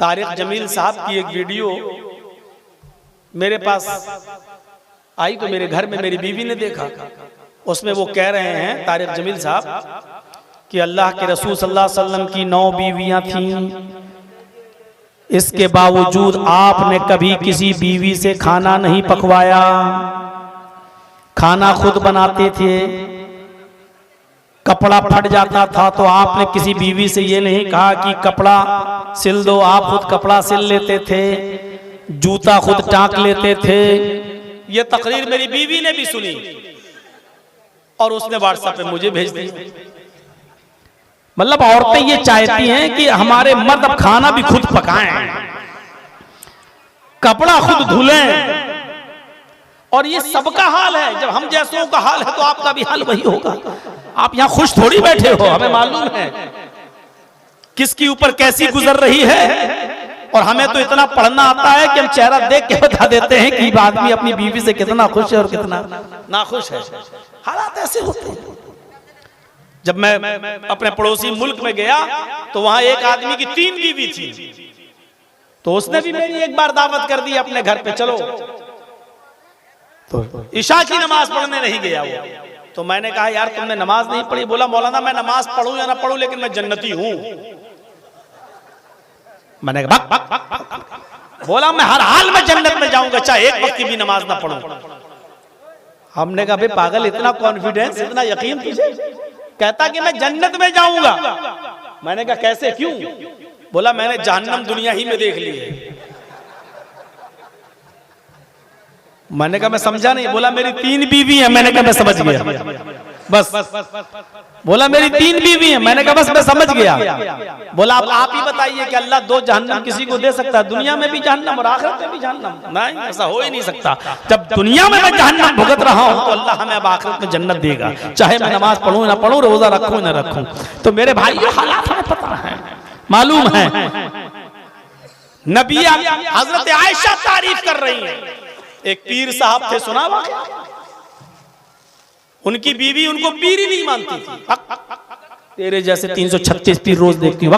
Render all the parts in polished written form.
तारिक जमील साहब की एक वीडियो मेरे पास आई तो मेरे घर में मेरी बीवी ने देखा। उसमें वो कह रहे हैं तारिक जमील साहब कि अल्लाह के रसूल सल्लल्लाहु अलैहि वसल्लम की 9 बीवियां थीं, इसके बावजूद आपने कभी किसी बीवी से खाना नहीं पकवाया, खाना खुद बनाते थे। कपड़ा फट जाता था तो आपने किसी बीवी से ये नहीं कहा कि कपड़ा सिल दो, आप खुद कपड़ा सिल लेते थे, जूता खुद टांक लेते थे। ये तकरीर मेरी बीवी ने भी सुनी और उसने व्हाट्सएप पे मुझे भेज दी। मतलब औरतें ये चाहती हैं कि हमारे मर्द अब खाना भी खुद पकाएं, कपड़ा खुद धुलें। और ये सबका हाल है। जब हम जैसों का हाल है तो आपका भी हाल वही होगा। आप यहां खुश थोड़ी बैठे हो, हमें मालूम है किसकी ऊपर कैसी गुजर रही है। और हमें तो इतना पढ़ना आता है कि हम चेहरा देख के बता देते हैं कि आदमी अपनी बीवी से कितना खुश है और कितना नाखुश है। हालात ऐसे होते हैं। जब मैं अपने पड़ोसी मुल्क में गया तो वहां एक आदमी की 3 बीवी थी, तो उसने भी मेरी एक बार दावत कर दी अपने घर पे, चलो। तो ईशा की नमाज पढ़ने नहीं गया वो। तो मैंने कहा यार तुमने नमाज नहीं पढ़ी? बोला मौलाना मैं नमाज पढ़ूं या ना पढ़ूं लेकिन मैं जन्नती हूं। मैंने कहा बोला मैं हर हाल में जन्नत में जाऊंगा चाहे एक वक्त की भी नमाज ना पढ़ूं। हमने कहा भाई पागल, इतना कॉन्फिडेंस, इतना यकीन तुझे? कहता कि मैं जन्नत में जाऊंगा। मैंने कहा कैसे, क्यों? बोला मैंने जहन्नम दुनिया ही में देख ली है। मैंने कहा मैं समझा नहीं। बोला मेरी 3 बीवी हैं। मैंने कहा मैं समझ गया बस। बोला मेरी 3 बीवी हैं। मैंने कहा बस मैं समझ गया। बोला अब आप ही बताइए कि अल्लाह 2 जहन्नम किसी को दे सकता है? दुनिया में भी जहन्नम और आखिरत में भी जहन्नम? नहीं, ऐसा हो ही नहीं सकता। जब दुनिया में मैं जहन्नम भुगत रहा हूं तो अल्लाह हमें अब आखिरत में जन्नत देगा, चाहे मैं नमाज पढ़ूं ना पढ़ूं, रोजा रखूं ना रखूं। तो मेरे भाई ये हालात हमें पता है, मालूम है। नबी हजरत आयशा तारीफ कर रही है। एक पीर साहब थे, सुना हुआ? उनकी बीवी उनको पीर ही नहीं मानती थी। तेरे जैसे 336 पीर रोज देखती हूँ।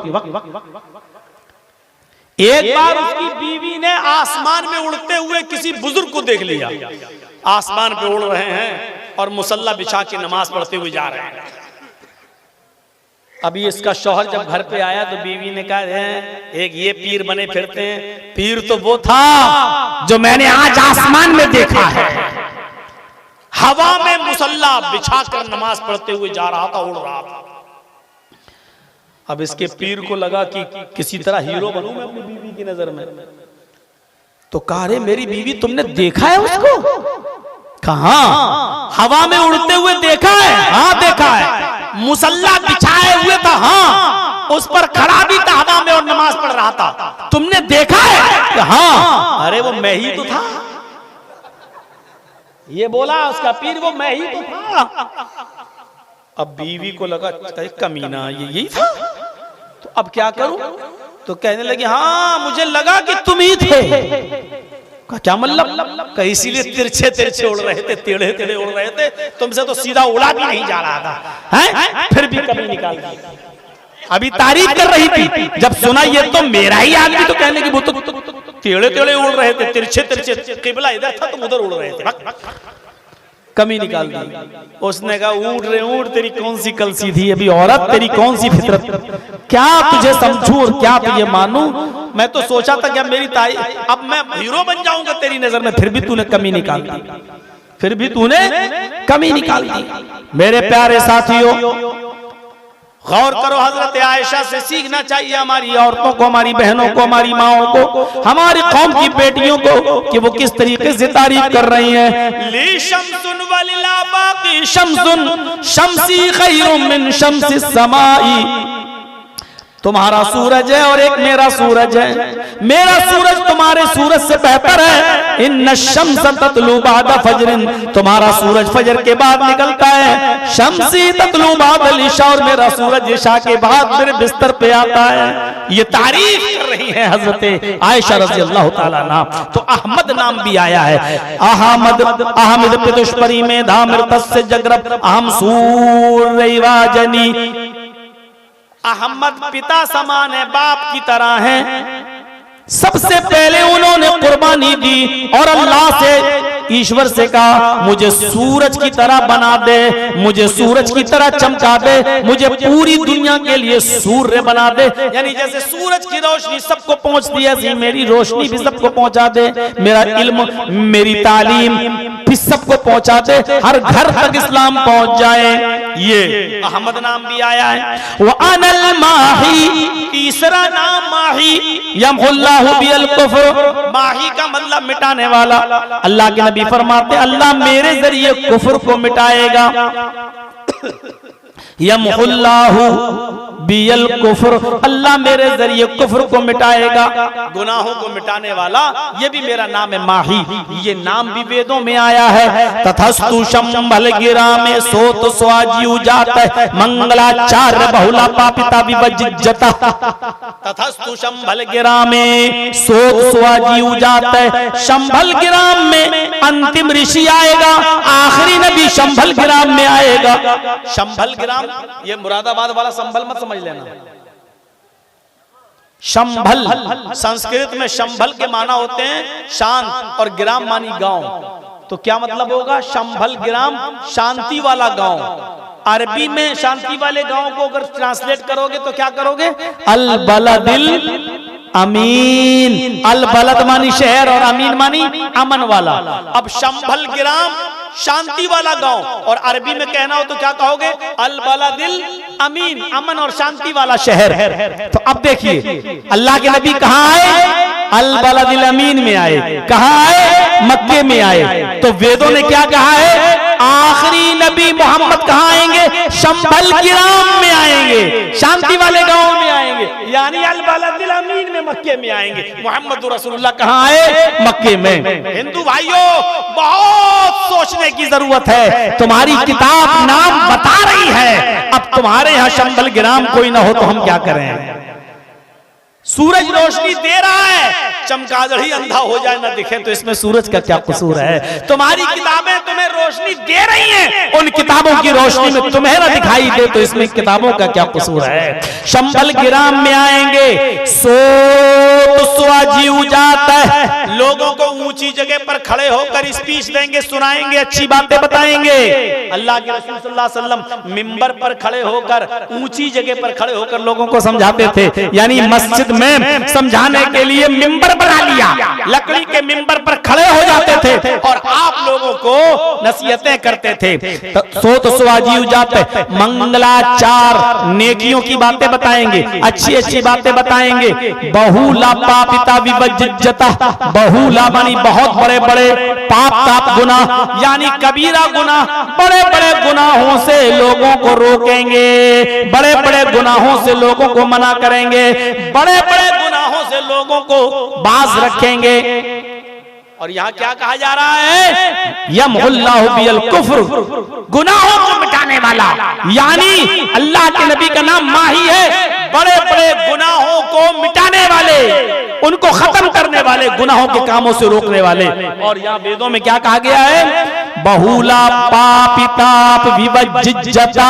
एक बार उसकी बीवी ने आसमान में उड़ते हुए किसी बुजुर्ग को देख लिया। आसमान पे उड़ रहे हैं और मुसल्ला बिछा के नमाज पढ़ते हुए जा रहे हैं। अभी इसका शौहर जब घर पे आया तो बीवी ने कहा एक ये पीर बने फिरते हैं। पीर तो वो था जो मैंने आज आसमान में देखा है, हवा में मुसल्ला बिछाकर नमाज पढ़ते हुए जा रहा था, उड़ रहा था। अब इसके पीर को लगा कि किसी तरह हीरो बनूं मैं अपनी बीवी की नजर में। तो कहा रे मेरी बीवी तुमने देखा है उसको? कहा हवा में उड़ते हुए देखा है? हाँ देखा है। मुसल्ला बिछाए हुए था, हाँ, उस पर खड़ा भी था हवा में और नमाज पढ़ रहा था। तुमने देखा है? हाँ। अरे वो मैं ही तो था। ये बोला उसका पीर, वो मैं ही तो था। अब बीवी को लगा कमीना ये यही था, तो अब क्या करूं? तो कहने लगी हाँ मुझे लगा कि तुम ही थे। क्या मतलब? इसीलिए तिरछे तिरछे उड़ रहे थे, टेढ़े टेढ़े उड़ रहे थे, तुमसे तो सीधा उड़ा भी नहीं जा रहा था, हैं? फिर भी कमी निकाल दी। अभी तारीफ कर रही थी, जब सुना ये तो मेरा ही आदमी, तो कहने की वो तो टेढ़े टेढ़े उड़ रहे थे, तिरछे तिरछे, किबला इधर था तुम उधर उड़ रहे थे। कमी निकाल दी। उसने कहा उड़ रहे उड़, तेरी कौन सी कल सीधी अभी औरत, तेरी कौन सी फितरत, क्या तुझे समझूं और क्या तुझे मानूं? मैं तो सोचा था कि मेरी ताई अब मैं हीरो बन जाऊंगा तेरी नजर में, फिर भी तूने कमी निकाल दी, फिर भी तूने कमी निकाल दी। मेरे प्यारे साथियों गौर करो, हजरत आयशा से सीखना चाहिए हमारी औरतों को, हमारी बहनों को, हमारी माओं को, हमारी कौम की बेटियों को कि वो किस तरीके से तारीफ कर रही हैं। ली शम्सुन वलिला बाकी शम्सुन शम्सी खैरुम मिन शम्सिस समाई। तुम्हारा सूरज है और एक मेरा सूरज है, मेरा सूरज तुम्हारे सूरज से बेहतर है। इन्न शम्स ततलू बादा फजरिन, तुम्हारा सूरज फजर के बाद निकलता है। शम्सी ततलू बादल इशा, और मेरा सूरज इशा के बाद मेरे बिस्तर पे आता है। ये तारीफ कर रही है हजरत आयशा रज़ी अल्लाह ताला अन्हा। तो अहमद नाम भी आया है। अहमद अहमद पे दुश्मनी में धामिर तस्से जगरब अहम सूरवाजनी। अहमद पिता समान है, बाप की तरह है। सबसे पहले उन्होंने कुर्बानी दी और अल्लाह से, ईश्वर से कहा मुझे सूरज की तरह बना दे, मुझे सूरज की तरह चमका दे, मुझे पूरी दुनिया के लिए सूर्य बना दे। यानी जैसे सूरज की रोशनी सबको पहुंचती है, ऐसी मेरी रोशनी भी सबको पहुंचा दे, मेरा इल्म, मेरी तालीम भी सबको पहुंचा दे, हर घर तक इस्लाम पहुंच जाए। ये अहमद नाम भी आया है। वो अनल माही, तीसरा नाम माही, यमहुल्लाहु बिल कुफ्र, माही का मतलब मिटाने वाला। अल्लाह के नबी फरमाते अल्लाह मेरे जरिए कुफ्र को मिटाएगा। यमहुल्लाहु बिल कुफ्र, अल्लाह मेरे जरिए कुफ्र को मिटाएगा, गुनाहों को मिटाने वाला, ये भी मेरा नाम है माही। ये नाम भी वेदों में आया है। तथस्तु शंभल गिरा में सोत स्वाजी उजात मंगलाचार्य बहुला पापिता विवज्जता। तथस्तु शंभल गिरा में सोत स्वाजी उजात, शंभल गिराम में अंतिम ऋषि आएगा, आखिरी नबी शंभल गिराम में आएगा। शंभल गिराम, ये मुरादाबाद वाला संभल मत समझ लेना। शंभल संस्कृत में शंभल के माना होते हैं शांत, और ग्राम मानी गांव। तो क्या मतलब होगा? शंभल ग्राम शांति वाला गांव। अरबी में शांति वाले गांव को अगर ट्रांसलेट करोगे तो क्या करोगे? अल बलदिल अमीन। अल बलद मानी शहर और अमीन मानी अमन वाला। अब शंभल ग्राम शांति वाला गांव, और अरबी में कहना हो तो क्या कहोगे? अल बलदिल अमीन, अमन और शांति वाला शहर। तो अब देखिए अल्लाह के नबी कहाँ आए? अल बलदिल अमीन में आए। कहाँ आए? मक्के में आए। तो वेदों ने क्या कहा है? आखिरी नबी मोहम्मद कहाँ आएंगे? शंभल गिराम में आएंगे, शांति वाले गांव में आएंगे, यानी अल बलदिल अमीन में मक्के में आएंगे। मोहम्मद रसूलुल्लाह कहाँ आए? मक्के में। हिंदू भाइयों, बहुत सोचने की जरूरत है। तुम्हारी किताब नाम बता रही है, अब तुम्हारे यहाँ शंभल गिराम कोई ना हो तो हम क्या करें? सूरज रोशनी दे रहा है, चमगादड़ ही अंधा हो जाए ना दिखे तो इसमें सूरज का क्या कसूर है? तुम्हारी किताबें तुम्हें रोशनी दे रही हैं, उन किताबों की रोशनी में तुम्हें ना दिखाई दे तो इसमें किताबों का क्या कसूर है? शंभल गिराम में आएंगे, स्वाजी उजात है, लोगों को ऊंची जगह पर खड़े होकर स्पीच देंगे, सुनाएंगे, अच्छी बातें बताएंगे। अल्लाह के रसूल सल्लल्लाहु अलैहि वसल्लम मिंबर पर खड़े होकर, ऊंची जगह पर खड़े होकर लोगों को समझाते थे। यानी मस्जिद में समझाने के लिए मिंबर बना लिया, लकड़ी के मिंबर पर खड़े हो जाते थे और आप लोगों को नसीहतें करते थे। सोत स्वाजी उजात, मंगलाचार, नेकियों की बातें बताएंगे, अच्छी अच्छी बातें बताएंगे। बहुला पापिता विवज्जता, बहुला मानी बहुत बड़े बड़े पाप ताप गुनाह, यानी कबीरा गुनाह, बड़े बड़े गुनाहों से लोगों को रोकेंगे, बड़े बड़े गुनाहों से लोगों को मना करेंगे, बड़े बड़े गुनाहों से लोगों को बाज रखेंगे। और यहाँ क्या कहा जा रहा है? यमहुल्लाहु बिल कुफ्र, गुनाहों को मिटाने वाला, यानी अल्लाह के नबी का नाम माही है, बड़े बड़े गुनाहों को मिटाने वाले, उनको खत्म करने वाले, गुनाहों के कामों से रोकने वाले। और यहाँ वेदों में क्या कहा गया है? बहुला पापिताप विवज्जता,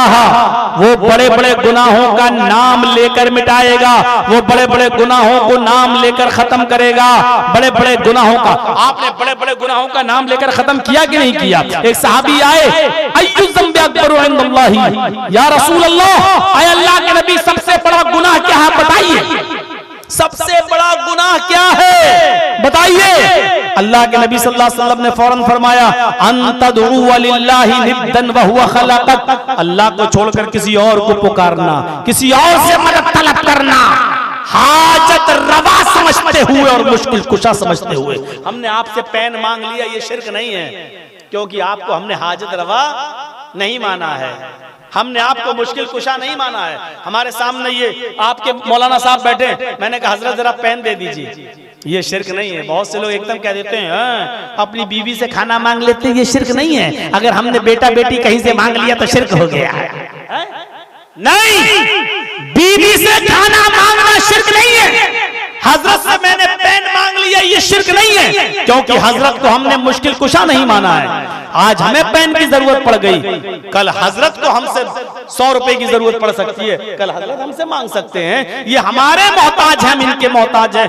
वो बड़े बड़े गुनाहों का नाम लेकर मिटाएगा, वो बड़े बड़े गुनाहों को नाम लेकर खत्म करेगा। बड़े बड़े गुनाहों का, आपने बड़े बड़े गुनाहों का नाम लेकर खत्म किया कि नहीं किया? एक सहाबी आए, अय्यु ज़ंबि अकबरु इंदल्लाहि, या रसूल अल्लाह, ऐ अल्लाह के नबी सबसे बड़ा गुनाह क्या है बताइए? सबसे बड़ा गुनाह क्या है बताइए? अल्लाह के नबी सल्लल्लाहु अलैहि वसल्लम ने फौरन फरमाया, अंतदउ वलिल्लाहि निद्दन व हुवा खलक़क, अल्लाह को छोड़कर किसी और को पुकारना, किसी और से मदद तलब करना, हाजत रवा समझते हुए और मुश्किल कुशा समझते हुए। हमने आपसे पेन मांग लिया, ये शिर्क नहीं है, क्योंकि आपको हमने हाजत रवा नहीं माना है, हमने आपको मुश्किल कुशा नहीं माना है। हमारे सामने ये आपके मौलाना साहब बैठे, मैंने कहा हजरत जरा पेन दे दीजिए, ये शिर्क नहीं है। बहुत से लोग एकदम कह देते हैं अपनी बीवी से खाना मांग लेते हैं, ये शिर्क नहीं है। अगर हमने बेटा बेटी कहीं से मांग लिया तो शिर्क हो गया है। नहीं, बीवी से खाना मांगना शिर्क नहीं है। हजरत से मैंने पेन मांग लिया, ये शिर्क नहीं है। है, क्योंकि हजरत को हमने मुश्किल कुशा नहीं माना है। आज हमें पेन की जरूरत पड़ गई, कल हजरत को हमसे 100 रुपए की जरूरत पड़ सकती है, कल हजरत हमसे मांग सकते हैं। ये हमारे मोहताज हैं, हम इनके मोहताज हैं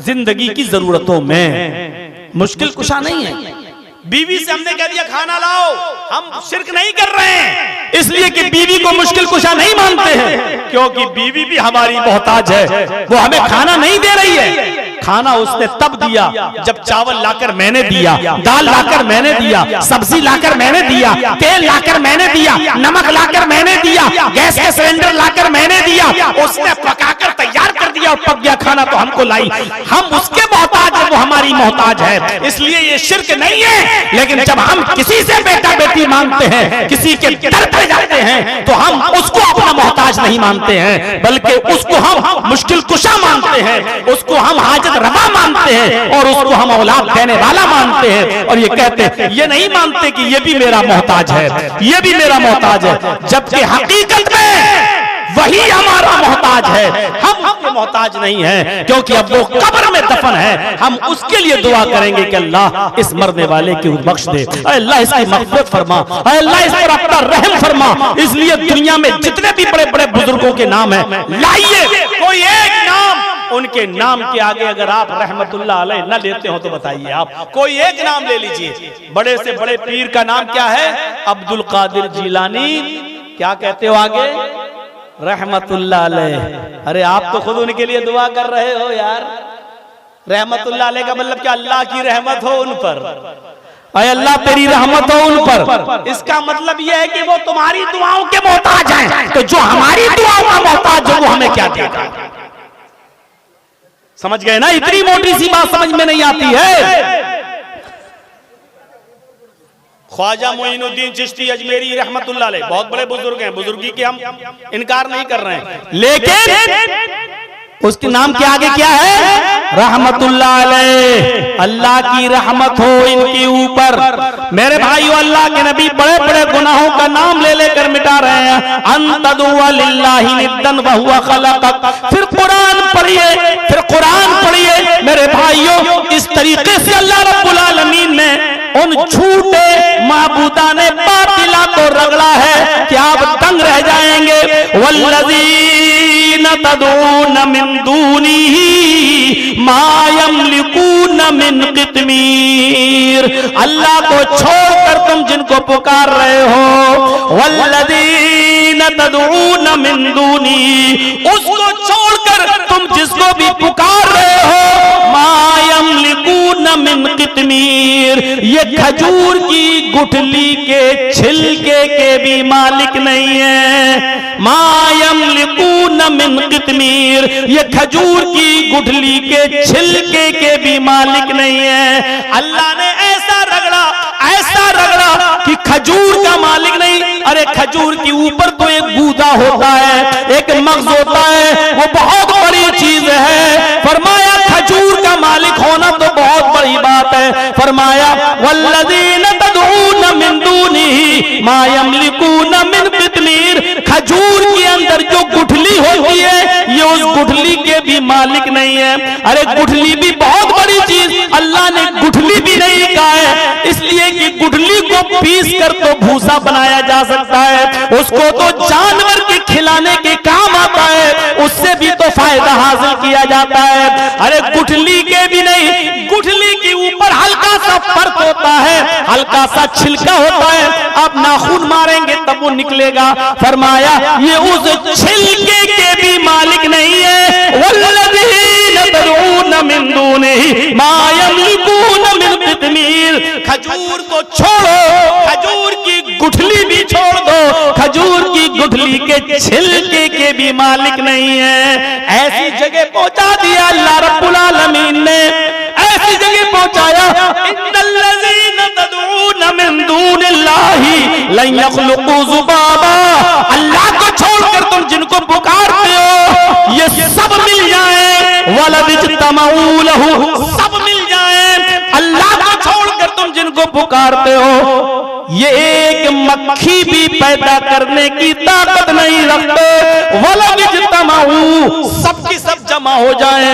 जिंदगी की जरूरतों में, मुश्किल कुशा नहीं है। बीवी से हमने कह दिया खाना लाओ, हम शिर्क नहीं कर रहे हैं इसलिए कि बीवी को मुश्किल कुशा नहीं मानते हैं, क्योंकि बीवी भी हमारी मोहताज है, वो हमें खाना नहीं दे रही है। खाना उसने तब दिया जब चावल लाकर मैंने दिया, दाल लाकर मैंने दिया, सब्जी लाकर मैंने दिया, तेल लाकर मैंने दिया, नमक लाकर मैंने दिया, गैस का सिलेंडर लाकर मैंने दिया, उसने पकाकर तैयार कर दिया और पक गया खाना तो हमको लाई। हम उसके मोहताज है, वो हमारी मोहताज है, इसलिए ये शिर्क नहीं है। लेकिन जब हम किसी से बेटा बेटी मांगते हैं, किसी के दर पे जाते हैं, तो हम उसको अपना मोहताज नहीं मानते हैं, बल्कि उसको हम मुश्किल कुशा मानते हैं, उसको हम हाजत रवा मानते हैं और उसको हम औलाद देने वाला मानते हैं। और ये कहते हैं, ये नहीं मानते कि ये भी मेरा मोहताज है, ये भी मेरा मोहताज है, जबकि हकीकत में वही हमारा मोहताज है, हम उसके मोहताज नहीं हैं, क्योंकि अब वो कब्र में दफन है। हम उसके लिए दुआ करेंगे कि अल्लाह इस मरने वाले की बख्श दे, अल्लाह इसकी मग़फ़िरत फरमा, अल्लाह इस पर अपना रहम फरमा। इसलिए दुनिया में जितने भी बड़े बड़े बुजुर्गों के नाम है, लाइए कोई एक नाम, उनके नाम के आगे अगर आप रहमतुल्लाह अलैह न लेते हो तो बताइए, आप कोई एक नाम ले लीजिए। बड़े से बड़े पीर का नाम क्या है? अब्दुल कादिर जिलानी। क्या कहते हो आगे? रहमतुल्लाह अलैह। अरे आप तो खुद उनके लिए दुआ कर रहे हो यार। रहमतुल्लाह अलैह का मतलब क्या? अल्लाह की रहमत हो उन पर, अरे अल्लाह तेरी रहमत हो उन पर। इसका मतलब यह है कि वो तुम्हारी दुआओं के मोहताज हैं, तो जो हमारी दुआओं का मोहताज है वो हमें क्या देगा? समझ गए ना? इतनी मोटी सी बात समझ में नहीं आती है। ख्वाजा मोइनुद्दीन चिश्ती अजमेरी रहमतुल्लाह अलैह बहुत बड़े बुजुर्ग हैं, बुजुर्गी के हम इनकार नहीं कर रहे हैं, लेकिन उसके नाम के आगे क्या है? रहमतुल्लाह अलैह। अल्लाह की रहमत हो इनके ऊपर। मेरे भाइयों, अल्लाह के नबी बड़े बड़े गुनाहों का नाम ले लेकर मिटा रहे हैं। अंतदुआ लिल्लाहि निद्दन व हुवा खलक़क। फिर कुरान पढ़िए, फिर कुरान पढ़िए मेरे भाइयों। इस तरीके से अल्लाह रब्बुल आलमीन ने उन झूठे माबूदाने बातिला को रगड़ा है कि आप दंग रह जाएंगे। वल्लज़ीन तदऊन मिन दूनिही मा यमलिकून मिन क़ित्मीर। अल्लाह को छोड़कर तुम जिनको पुकार रहे हो, वल्लज़ीन तदऊन मिन दूनिही, उसको छोड़कर तुम जिसको भी पुकार रहे हो, मा यमलिकून मिन क़ित्मीर, ये खजूर की गुठली के छिलके के भी मालिक नहीं है। मा यमलिकून मिन क़ित्मीर, ये खजूर की गुठली के छिलके के भी मालिक नहीं है। अल्लाह ने ऐसा रगड़ा कि खजूर का मालिक नहीं। अरे खजूर के ऊपर तो एक गूदा होता है, एक मग़ज़ होता है, वो बहुत बड़ी चीज है। फरमाया खजूर का मालिक होना तो बहुत बड़ी बात है। फरमाया वल्लज़ीन तदऊन मिन दूनिही मा यमलिकून मिन क़ित्मीर, खजूर के अंदर जो गुठली होती है ये उस गुठली के भी मालिक नहीं है। अरे गुठली भी बहुत बड़ी चीज, अल्लाह ने गुठली भी नहीं कहा है इसलिए कि गुठली को पीस कर तो भूसा बनाया जा सकता है, उसको तो जानवर के खिलाने के काम आता है, उससे भी तो फायदा हासिल किया जाता है। अरे गुठली के भी नहीं, गुठली के ऊपर हल्का सा फर्क होता है, हल्का सा छिलका होता है, आप नाखून मारेंगे तब वो निकलेगा। फरमाया ये उस छिलके के भी मालिक नहीं है। वल्लज़ीन तदऊन मिन दूनिही मा यमलिकून मिन क़ित्मीर, खजूर को छोड़ो, खजूर की गुठली भी छोड़ दो, खजूर की गुठली के छिलके के भी मालिक नहीं है। ऐसी जगह पहुंचा दिया अल्लाह रब्बुल आलमीन ने, ऐसी जगह पहुंचाया। इन्नल्लज़ीना तदऊन मिन दूनिल्लाहि लन यख़्लुक़ू ज़ुबाबा, अल्लाह को छोड़कर तुम जिनको पुकारते हो ये सब मिल जाए। वलदिज्तमऊ लहू, सब मिल जाए। अल्लाह को छोड़कर तुम जिनको पुकारते हो ये एक मक्खी भी पैदा करने की ताकत नहीं रखते। वलदिज्तमऊ, सब की सब जमा हो जाए,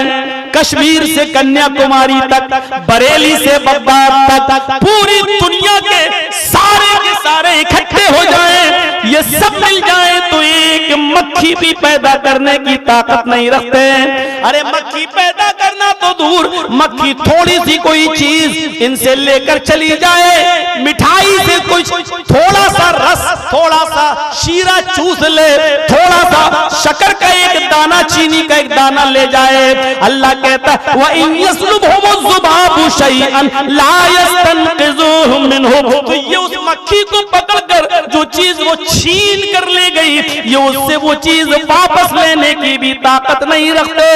कश्मीर से कन्याकुमारी तक, बरेली से बगदाद तक, पूरी दुनिया के सारे इकट्ठे हो जाएं, ये सब मिल जाएं तो एक मक्खी भी पैदा करने की ताकत नहीं रखते। अरे मक्खी पैदा करना तो दूर, मक्खी थोड़ी सी कोई चीज इनसे लेकर चली जाए, मिठाई से कुछ थोड़ा सा रस, थोड़ा सा शीरा चूस ले, थोड़ा सा शक्कर का एक दाना, चीनी का एक दाना ले जाए, अल्लाह कहता है व इन यस्लुबहुम ज़ुबाबु शैअन ला यस्तनक़िज़ूहु मिन्हु, तो ये उस मक्खी को पकड़कर जो चीज वो छीन कर ले गई, ये उससे वो चीज वापस लेने की भी ताकत नहीं रखते,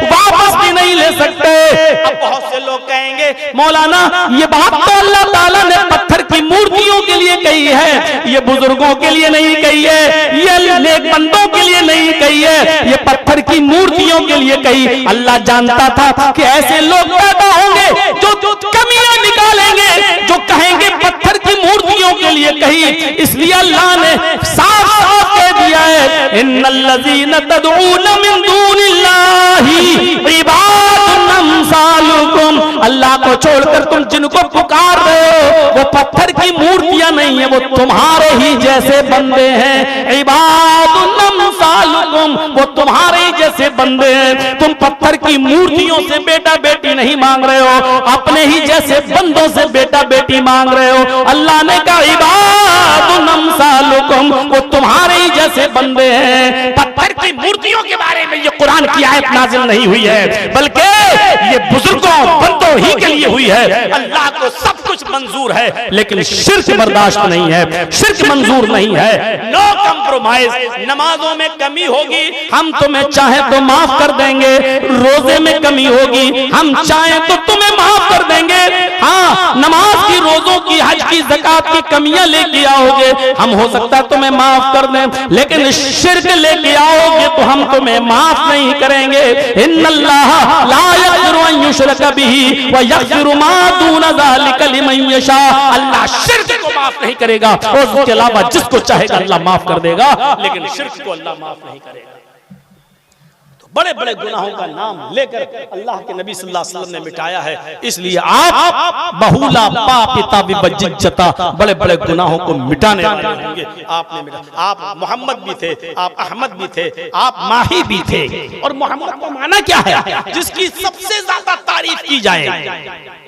वापस भी नहीं ले सकते। अब बहुत से लोग कहेंगे मौलाना ये बात तो अल्लाह ताला ने पत्थर की मूर्तियों के लिए कही है, ये बुजुर्गों के लिए नहीं कही है, ये नेक बंदों के लिए नहीं कही है, ये पत्थर की मूर्तियों के लिए कही। अल्लाह जानता था कि ऐसे लोग पैदा होंगे जो कमियां निकालेंगे, जो कहेंगे पत्थर की मूर्तियों के लिए कही, इसलिए अल्लाह ने साफ साफ कह दिया है इन्नल्लज़ीना तदऊना मिन दूनिल्लाहि इबादुन अम्सालुकुम, अल्लाह को छोड़कर तुम जिनको पुकार रहे हो वो पत्थर की मूर्तियां नहीं है, वो तुम्हारे ही जैसे बंदे हैं। इबादुन अम्सालुकुम, वो तुम्हारे ही जैसे बंदे हैं। तुम पत्थर की मूर्तियों से बेटा बेटी नहीं मांग रहे हो, अपने ही जैसे बंदों से बेटा बेटी मांग रहे हो। अल्लाह ने कहा इबादुन अम्सालुकुम, वो तुम्हारे ही जैसे बंदे हैं। पत्थर की मूर्तियों के बारे में ये कुरान की आयत नाजिल नहीं हुई है, बल्कि ये बुजुर्गों बंदों ही के लिए हुई है। अल्लाह को सब कुछ मंजूर है, लेकिन शिर्क बर्दाश्त नहीं है, शिर्क मंजूर नहीं है। No compromise. नमाजों में कमी होगी, हम तुम्हें चाहे तो माफ कर देंगे, रोजे में कमी होगी, हम चाहे तो तुम्हें माफ कर देंगे। हाँ, नमाज की, रोजों की, हज की, ज़कात की कमियां लेके आओगे, हम हो सकता है तुम्हें माफ कर दें, लेकिन शिर्क लेके आओगे तो हम तुम्हें माफ नहीं करेंगे। इन्नल्लाह ला यग़फ़िरु अन युश्रका बिही व यग़फ़िरु मा दूना ज़ालिका लिमन यशा, अल्लाह शिर्क को माफ नहीं करेगा और उसके अलावा जिसको चाहेगा अल्लाह माफ कर देगा, लेकिन शिर्क को अल्लाह माफ नहीं करेगा। बड़े बड़े गुनाहों का नाम लेकर अल्लाह के नबी सल्लल्लाहु अलैहि वसल्लम ने मिटाया है, इसलिए आप बहुला पापिता विबज्जता, बड़े बड़े गुनाहों को मिटाने वाले होंगे। आपने मिटा, आप मोहम्मद भी थे, आप अहमद भी थे, आप माही भी थे। और मोहम्मद का माना क्या है जिसकी सबसे ज्यादा तारीफ की जाए?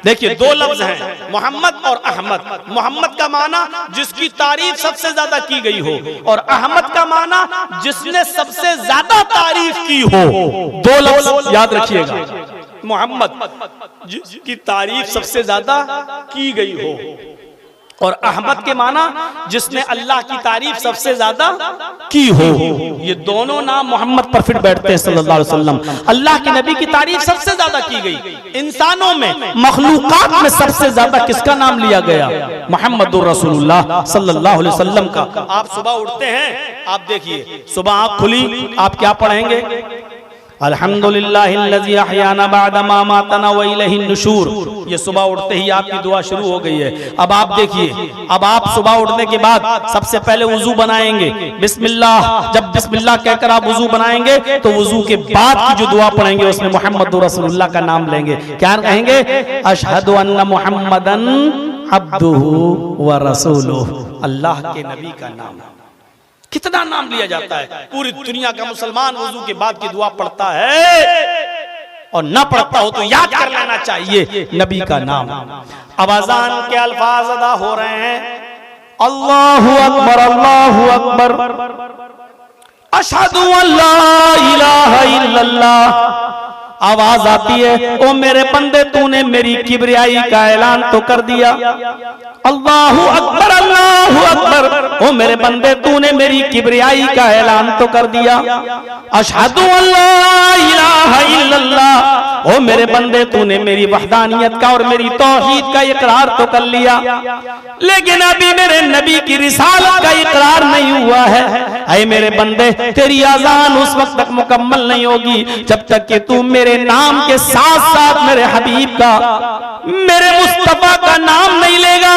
देखिए दो लफ्ज हैं, मोहम्मद और अहमद। मोहम्मद का माना जिसकी तारीफ सबसे ज्यादा की गई हो, और अहमद का माना जिसने सबसे ज्यादा तारीफ की हो। दो लफ्ज याद रखिएगा, मोहम्मद जिसकी तारीफ सबसे ज्यादा की गई हो, और अहमद के माना जिसने अल्लाह की तारीफ सबसे ज्यादा की हो। ये दोनों नाम मोहम्मद पर फिट बैठते हैं सल्लल्लाहु अलैहि वसल्लम। अल्लाह के नबी की तारीफ सबसे ज्यादा की गई। इंसानों में, मखलूकात में सबसे ज्यादा किसका नाम लिया गया? मोहम्मदुर रसूलुल्लाह सल्लल्लाहु अलैहि वसल्लम का। आप सुबह उठते हैं, आप देखिए सुबह आँख खुली, आप क्या पढ़ेंगे? अल्हम्दुलिल्लाहिल्लज़ी अहयाना बअदा मा मातना व इलैहिन नुशूर। ये सुबह उठते ही आपकी दुआ शुरू हो गई है। अब आप देखिए, अब आप सुबह उठने के बाद सबसे पहले वुजू बनाएंगे, बिस्मिल्लाह। जब बिस्मिल्लाह कहकर आप वुजू बनाएंगे तो वुजू के बाद की जो दुआ पढ़ेंगे उसमें मुहम्मदुर रसूलुल्लाह का नाम लेंगे। क्या कहेंगे? अशहदु अन्ना मुहम्मदन अब्दुहु व रसूलुहु, अल्लाह के नबी का नाम। कितना नाम लिया जाता है। पूरी दुनिया का मुसलमान वुजू के बाद की दुआ पढ़ता है, और ना पढ़ता हो तो याद कर लेना चाहिए नबी का नाम। अब अज़ान के अल्फाज अदा हो रहे हैं, अल्लाहु अकबर, अल्लाहु अकबर, अशहदु अल्ला इलाहा इल्लल्लाह। आवाज आती है, ओ मेरे बंदे तूने मेरी किबरियाई का ऐलान तो कर दिया। अल्लाहु अकबर, अल्लाहु अकबर, ओ मेरे बंदे तूने मेरी किबरियाई का ऐलान तो कर दिया। अशहदु अल्ला इलाहा इल्लल्लाह, ओ मेरे बंदे तूने मेरी वहदानियत का और मेरी तौहीद का इकरार तो कर लिया, लेकिन अभी मेरे नबी की रिसालत का इकरार नहीं हुआ है। ऐ मेरे बंदे, तेरी अज़ान उस वक्त तक मुकम्मल नहीं होगी जब तक कि तू मेरे नाम के साथ साथ मेरे हबीब का, मेरे मुस्तफा का नाम नहीं लेगा।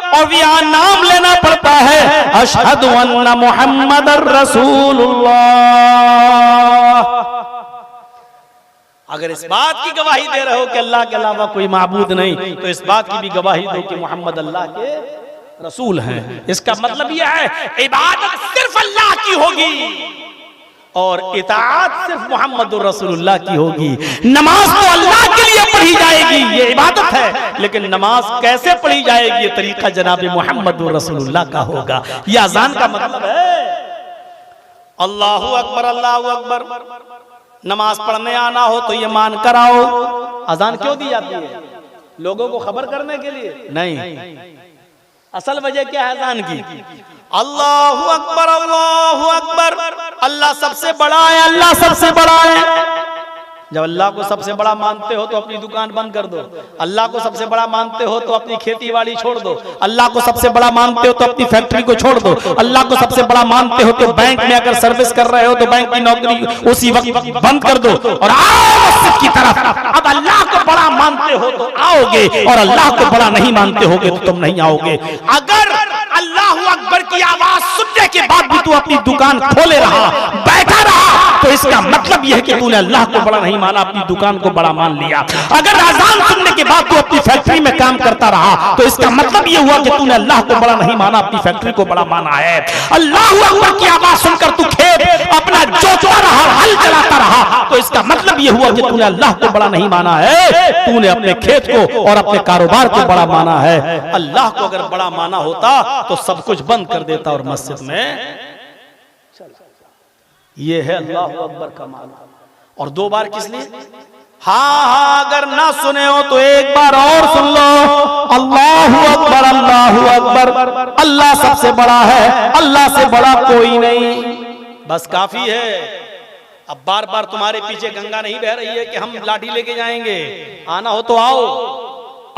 और यहाँ नाम लेना पड़ता है, अशहदु अन्ना मुहम्मदर रसूलुल्लाह। अगर इस बात की गवाही दे रहे हो कि अल्लाह के अलावा कोई माबूद नहीं, तो इस बात की भी गवाही दो कि मोहम्मद अल्लाह के रसूल हैं। इसका मतलब यह है इबादत सिर्फ अल्लाह की होगी और इताअत सिर्फ मोहम्मद रसूलुल्लाह की होगी। नमाज तो अल्लाह के लिए पढ़ी जाएगी, ये इबादत है, लेकिन नमाज कैसे पढ़ी जाएगी ये तरीका जनाब मोहम्मद रसूलुल्लाह का होगा। ये अजान का मतलब है अल्लाहू अकबर अल्लाहू अकबर। नमाज पढ़ने आना हो तो ये मान कर आओ। अजान क्यों दी जाती है? लोगों को खबर करने के लिए नहीं। असल वजह क्या है अजान की? अल्लाहू अकबर अल्लाहू अकबर, अल्लाह सबसे बड़ा है, अल्लाह सबसे बड़ा है। जब अल्लाह को सबसे बड़ा मानते हो तो अपनी दुकान बंद कर दो। अल्लाह को सबसे बड़ा मानते हो तो अपनी खेती बाड़ी छोड़ दो। अल्लाह को सबसे बड़ा मानते हो तो अपनी फैक्ट्री को छोड़ दो। अल्लाह को सबसे बड़ा मानते हो तो बैंक में अगर सर्विस कर रहे हो तो बैंक की नौकरी उसी वक्त बंद कर दो और आओ मस्जिद की तरफ। अब अल्लाह को बड़ा मानते हो तो आओगे और अल्लाह को बड़ा नहीं मानते होगे तो तुम नहीं आओगे। अगर अल्लाहू अकबर की आवाज सुनने के बाद भी तू अपनी दुकान खोले रहा, बैठा रहा, तो इसका मतलब यह है कि तूने अल्लाह को बड़ा नहीं माना, अपनी दुकान को बड़ा मान लिया। अगर अजान सुनने के बाद तू अपनी फैक्ट्री में काम करता रहा तो इसका मतलब यह हुआ कि तूने अल्लाह को बड़ा नहीं माना, अपनी फैक्ट्री को बड़ा माना है। अल्लाहू अकबर की आवाज सुनकर तू खेत अपना जोतता रहा, हल चलाता रहा, तो इसका मतलब यह हुआ कि तूने अल्लाह को बड़ा नहीं माना है, तूने अपने खेत को और अपने कारोबार को बड़ा माना है। अल्लाह को अगर बड़ा माना होता तो सब कुछ बंद कर देता और मस्जिद में ये है अल्लाहू अकबर का माना। और दो बार किस लिए? हाँ, अगर ना सुने हो तो एक बार और सुन लो। अल्लाहू अकबर अल्लाहू अकबर, अल्लाह सबसे बड़ा है, अल्लाह से बड़ा कोई नहीं, बस काफी है। अब बार बार तुम्हारे पीछे गंगा नहीं बह रही है कि हम लाठी लेके जाएंगे, आना हो तो आओ।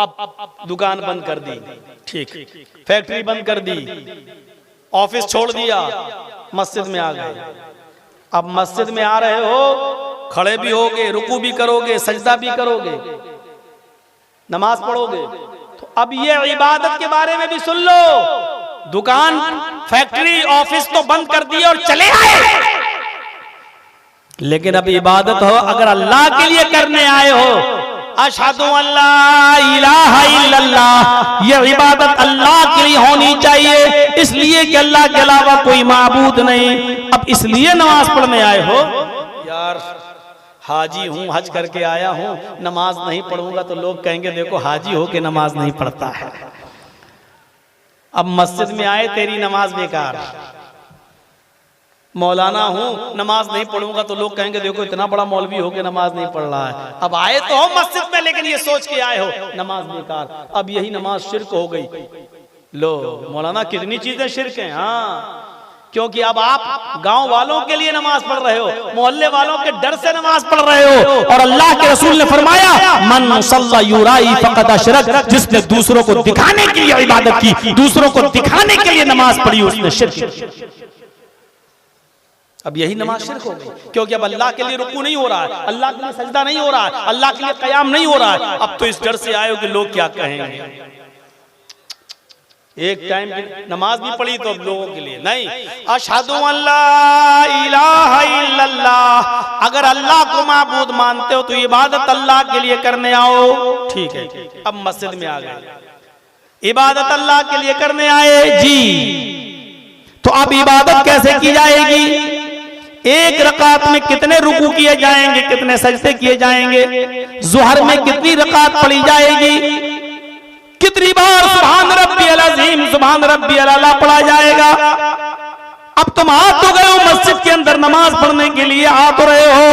अब दुकान बंद कर दी, ठीक, फैक्ट्री बंद कर दी, ऑफिस छोड़ दिया, मस्जिद में आ गए। अब मस्जिद में आ रहे हो, खड़े भी होगे, रुकू भी करोगे, सजदा भी करोगे, नमाज पढ़ोगे, तो अब ये इबादत के बारे में भी सुन लो। दुकान, फैक्ट्री, ऑफिस तो बंद कर दिए और चले आए, लेकिन अब इबादत हो अगर अल्लाह के लिए करने आए हो, अशहदु अल्ला इलाहा इल्लल्लाह, ये इबादत अल्लाह के लिए होनी चाहिए, इसलिए कि अल्लाह के अलावा कोई माबूद नहीं। अब इसलिए नमाज पढ़ने आए हो, यार हाजी हूँ, हज करके आया हूँ, नमाज नहीं पढ़ूंगा तो लोग कहेंगे देखो हाजी हो के नमाज नहीं पढ़ता है। अब मस्जिद में आए, तेरी नमाज बेकार। मौलाना हूँ, नमाज नहीं पढ़ूंगा तो लोग कहेंगे देखो इतना बड़ा मौलवी हो के नमाज नहीं पढ़ रहा है। अब आए तो हो मस्जिद में, लेकिन ये सोच के आए हो नमाज बेकार। अब यही नमाज शिर्क हो गई। लो मौलाना कितनी चीजें शिर्क हैं। हाँ, क्योंकि अब आप गांव वालों के लिए नमाज पढ़ रहे हो, मोहल्ले वालों के डर से नमाज पढ़ रहे हो। और अल्लाह के रसूल ने फरमाया मन सल्ला युराई फक़द अशरक, जिसने दूसरों को दिखाने के लिए इबादत की, दूसरों को दिखाने के लिए नमाज पढ़ी, उसने शिर्क। अब यही नमाज शिर्क हो गई, क्योंकि अब अल्लाह के लिए रुकू नहीं हो रहा है, अल्लाह के लिए सजदा नहीं हो रहा है, अल्लाह के लिए क़याम नहीं हो रहा है। अब तो इस डर से आए हो कि लोग क्या कहेंगे। एक टाइम की नमाज भी पढ़ी तो अब लोगों के लिए नहीं। अशहदु अल्ला इलाहा इल्लल्लाह, अगर अल्लाह को माबूद मानते हो तो इबादत अल्लाह के लिए करने आओ, ठीक है। अब मस्जिद में आ गए, इबादत अल्लाह के लिए करने आए जी, तो अब इबादत कैसे की जाएगी? एक रकात में कितने रुकू किए जाएंगे, कितने सजदे किए जाएंगे? ज़ुहर में कितनी रकात पढ़ी जाएगी? कितनी बार सुभान रब्बियल अज़ीम, सुभान रब्बियल आला पढ़ा जाएगा? अब तुम आ तो गए हो मस्जिद के अंदर नमाज पढ़ने के लिए, आ तो रहे हो,